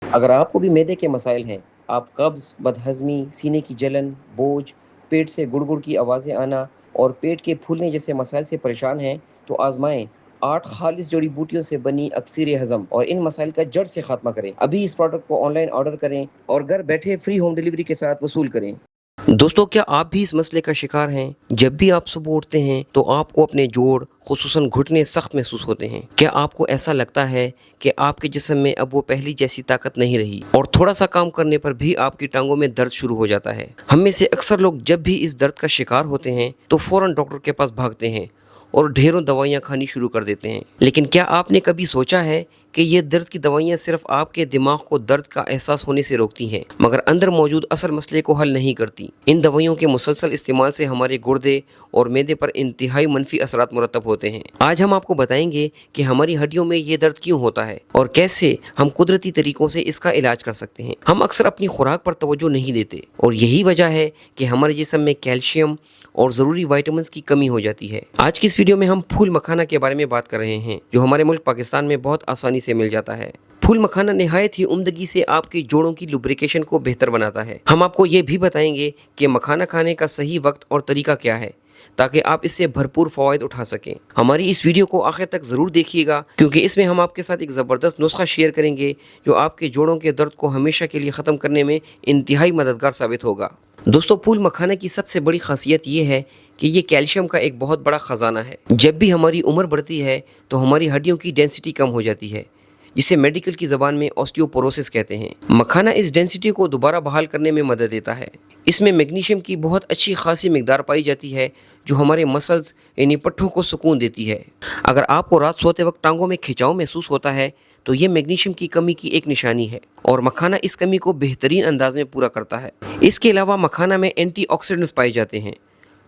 اگر آپ کو بھی معدے کے مسائل ہیں، آپ قبض، بدہضمی، سینے کی جلن، بوجھ، پیٹ سے گڑ گڑ کی آوازیں آنا اور پیٹ کے پھولنے جیسے مسائل سے پریشان ہیں تو آزمائیں 8 خالص جڑی بوٹیوں سے بنی اکسیر ہضم اور ان مسائل کا جڑ سے خاتمہ کریں۔ ابھی اس پروڈکٹ کو آن لائن آرڈر کریں اور گھر بیٹھے فری ہوم ڈیلیوری کے ساتھ وصول کریں۔ دوستو، کیا آپ بھی اس مسئلے کا شکار ہیں؟ جب بھی آپ صبح اٹھتے ہیں تو آپ کو اپنے جوڑ خصوصاً گھٹنے سخت محسوس ہوتے ہیں۔ کیا آپ کو ایسا لگتا ہے کہ آپ کے جسم میں اب وہ پہلی جیسی طاقت نہیں رہی اور تھوڑا سا کام کرنے پر بھی آپ کی ٹانگوں میں درد شروع ہو جاتا ہے؟ ہم میں سے اکثر لوگ جب بھی اس درد کا شکار ہوتے ہیں تو فوراً ڈاکٹر کے پاس بھاگتے ہیں اور ڈھیروں دوائیاں کھانی شروع کر دیتے ہیں۔ لیکن کیا آپ نے کبھی سوچا ہے کہ یہ درد کی دوائیاں صرف آپ کے دماغ کو درد کا احساس ہونے سے روکتی ہیں، مگر اندر موجود اصل مسئلے کو حل نہیں کرتی؟ ان دوائیوں کے مسلسل استعمال سے ہمارے گردے اور معدے پر انتہائی منفی اثرات مرتب ہوتے ہیں۔ آج ہم آپ کو بتائیں گے کہ ہماری ہڈیوں میں یہ درد کیوں ہوتا ہے اور کیسے ہم قدرتی طریقوں سے اس کا علاج کر سکتے ہیں۔ ہم اکثر اپنی خوراک پر توجہ نہیں دیتے اور یہی وجہ ہے کہ ہمارے جسم میں کیلشیم اور ضروری وائٹامنز کی کمی ہو جاتی ہے۔ آج کی اس ویڈیو میں ہم پھول مکھانا کے بارے میں بات کر رہے ہیں، جو ہمارے ملک پاکستان میں بہت آسانی سے مل جاتا ہے۔ پھول مکھانا نہایت ہی عمدگی سے آپ کے جوڑوں کی لوبریکیشن کو بہتر بناتا ہے۔ ہم آپ کو یہ بھی بتائیں گے کہ مکھانا کھانے کا صحیح وقت اور طریقہ کیا ہے تاکہ آپ اس سے بھرپور فوائد اٹھا سکیں۔ ہماری اس ویڈیو کو آخر تک ضرور دیکھیے گا، کیونکہ اس میں ہم آپ کے ساتھ ایک زبردست نسخہ شیئر کریں گے جو آپ کے جوڑوں کے درد کو ہمیشہ کے لیے ختم کرنے میں انتہائی مددگار ثابت ہوگا۔ دوستو، پھول مکھانا کی سب سے بڑی خاصیت یہ ہے کہ یہ کیلشیم کا ایک بہت بڑا خزانہ ہے۔ جب بھی ہماری عمر بڑھتی ہے تو ہماری ہڈیوں کی ڈینسٹی کم ہو جاتی ہے، جسے میڈیکل کی زبان میں آسٹیوپوروسس کہتے ہیں۔ مکھانا اس ڈینسٹی کو دوبارہ بحال کرنے میں مدد دیتا ہے۔ اس میں میگنیشیم کی بہت اچھی خاصی مقدار پائی جاتی ہے جو ہمارے مسلز یعنی پٹھوں کو سکون دیتی ہے۔ اگر آپ کو رات سوتے وقت ٹانگوں میں کھچاؤ محسوس ہوتا ہے تو یہ میگنیشیم کی کمی کی ایک نشانی ہے، اور مکھانا اس کمی کو بہترین انداز میں پورا کرتا ہے۔ اس کے علاوہ مکھانا میں اینٹی آکسیڈنٹس پائے جاتے ہیں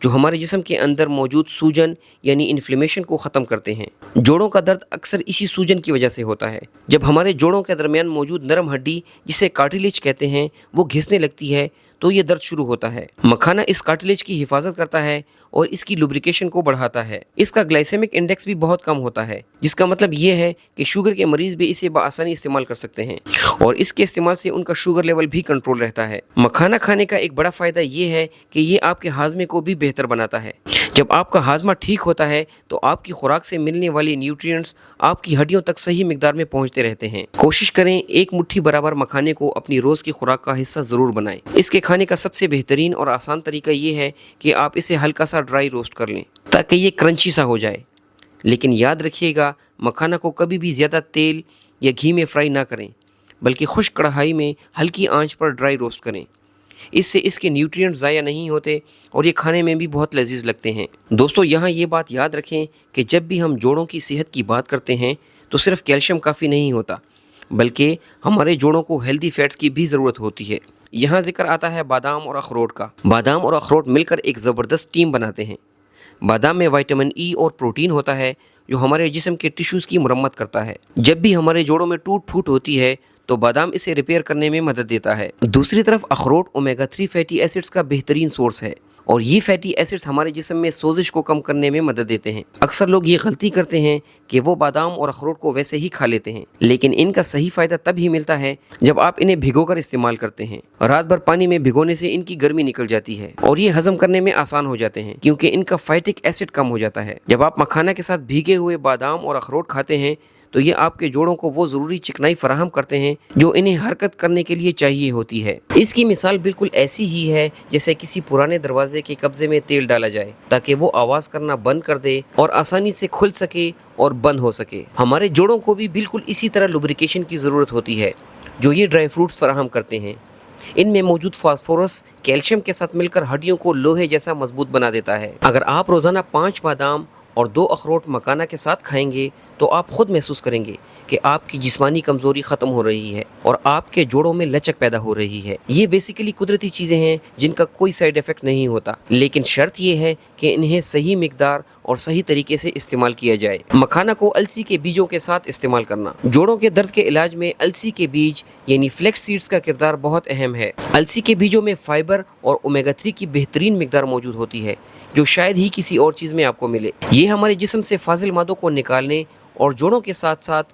جو ہمارے جسم کے اندر موجود سوجن یعنی انفلیمیشن کو ختم کرتے ہیں۔ جوڑوں کا درد اکثر اسی سوجن کی وجہ سے ہوتا ہے۔ جب ہمارے جوڑوں کے درمیان موجود نرم ہڈی جسے کارٹیلیج کہتے ہیں وہ گھسنے لگتی ہے تو یہ درد شروع ہوتا ہے۔ مکھانا اس کارٹیلیج کی حفاظت کرتا ہے اور اس کی لوبریکیشن کو بڑھاتا ہے۔ اس کا گلائسیمک انڈیکس بھی بہت کم ہوتا ہے، جس کا مطلب یہ ہے کہ شوگر کے مریض بھی اسے بآسانی استعمال کر سکتے ہیں اور اس کے استعمال سے ان کا شوگر لیول بھی کنٹرول رہتا ہے۔ مکھانا کھانے کا ایک بڑا فائدہ یہ ہے کہ یہ آپ کے ہاضمے کو بھی بہتر بناتا ہے۔ جب آپ کا ہاضمہ ٹھیک ہوتا ہے تو آپ کی خوراک سے ملنے والی نیوٹرینٹس آپ کی ہڈیوں تک صحیح مقدار میں پہنچتے رہتے ہیں۔ کوشش کریں ایک مٹھی برابر مکھانے کو اپنی روز کی خوراک کا حصہ ضرور بنائیں۔ اس کے کھانے کا سب سے بہترین اور آسان طریقہ یہ ہے کہ آپ اسے ہلکا سا ڈرائی روسٹ کر لیں تاکہ یہ کرنچی سا ہو جائے۔ لیکن یاد رکھیے گا، مکھانا کو کبھی بھی زیادہ تیل یا گھی میں فرائی نہ کریں، بلکہ خشک کڑھائی میں ہلکی آنچ پر ڈرائی روسٹ کریں۔ اس سے اس کے نیوٹرینٹ ضائع نہیں ہوتے اور یہ کھانے میں بھی بہت لذیذ لگتے ہیں۔ دوستو، یہاں یہ بات یاد رکھیں کہ جب بھی ہم جوڑوں کی صحت کی بات کرتے ہیں تو صرف کیلشیم کافی نہیں ہوتا، بلکہ ہمارے جوڑوں کو ہیلدی فیٹس کی بھی ضرورت ہوتی ہے۔ یہاں ذکر آتا ہے بادام اور اخروٹ کا۔ بادام اور اخروٹ مل کر ایک زبردست ٹیم بناتے ہیں۔ بادام میں وٹامن ای اور پروٹین ہوتا ہے جو ہمارے جسم کے ٹیشوز کی مرمت کرتا ہے۔ جب بھی ہمارے جوڑوں میں ٹوٹ پھوٹ ہوتی ہے تو بادام اسے ریپیئر کرنے میں مدد دیتا ہے۔ دوسری طرف اخروٹ اومیگا 3 فیٹی ایسڈز کا بہترین سورس ہے، اور یہ فیٹی ایسڈز ہمارے جسم میں سوزش کو کم کرنے میں مدد دیتے ہیں۔ اکثر لوگ یہ غلطی کرتے ہیں کہ وہ بادام اور اخروٹ کو ویسے ہی کھا لیتے ہیں، لیکن ان کا صحیح فائدہ تب ہی ملتا ہے جب آپ انہیں بھگو کر استعمال کرتے ہیں۔ رات بھر پانی میں بھگونے سے ان کی گرمی نکل جاتی ہے اور یہ ہضم کرنے میں آسان ہو جاتے ہیں کیونکہ ان کا فائٹک ایسڈ کم ہو جاتا ہے۔ جب آپ مکھانا کے ساتھ بھیگے ہوئے بادام اور اخروٹ کھاتے ہیں تو یہ آپ کے جوڑوں کو وہ ضروری چکنائی فراہم کرتے ہیں جو انہیں حرکت کرنے کے لیے چاہیے ہوتی ہے۔ اس کی مثال بالکل ایسی ہی ہے جیسے کسی پرانے دروازے کے قبضے میں تیل ڈالا جائے تاکہ وہ آواز کرنا بند کر دے اور آسانی سے کھل سکے اور بند ہو سکے۔ ہمارے جوڑوں کو بھی بالکل اسی طرح لوبریکیشن کی ضرورت ہوتی ہے جو یہ ڈرائی فروٹس فراہم کرتے ہیں۔ ان میں موجود فاسفورس کیلشیم کے ساتھ مل کر ہڈیوں کو لوہے جیسا مضبوط بنا دیتا ہے۔ اگر آپ روزانہ 5 بادام اور 2 اخروٹ مکھانا کے ساتھ کھائیں گے تو آپ خود محسوس کریں گے کہ آپ کی جسمانی کمزوری ختم ہو رہی ہے اور آپ کے جوڑوں میں لچک پیدا ہو رہی ہے۔ یہ بیسیکلی قدرتی چیزیں ہیں جن کا کوئی سائیڈ ایفیکٹ نہیں ہوتا، لیکن شرط یہ ہے کہ انہیں صحیح مقدار اور صحیح طریقے سے استعمال کیا جائے۔ مکھانا کو السی کے بیجوں کے ساتھ استعمال کرنا۔ جوڑوں کے درد کے علاج میں السی کے بیج یعنی فلیکس سیڈز کا کردار بہت اہم ہے۔ السی کے بیجوں میں فائبر اور اومیگا 3 کی بہترین مقدار موجود ہوتی ہے جو شاید ہی کسی اور چیز میں آپ کو ملے۔ یہ ہمارے جسم سے فاضل مادوں کو نکالنے اور جوڑوں کے ساتھ ساتھ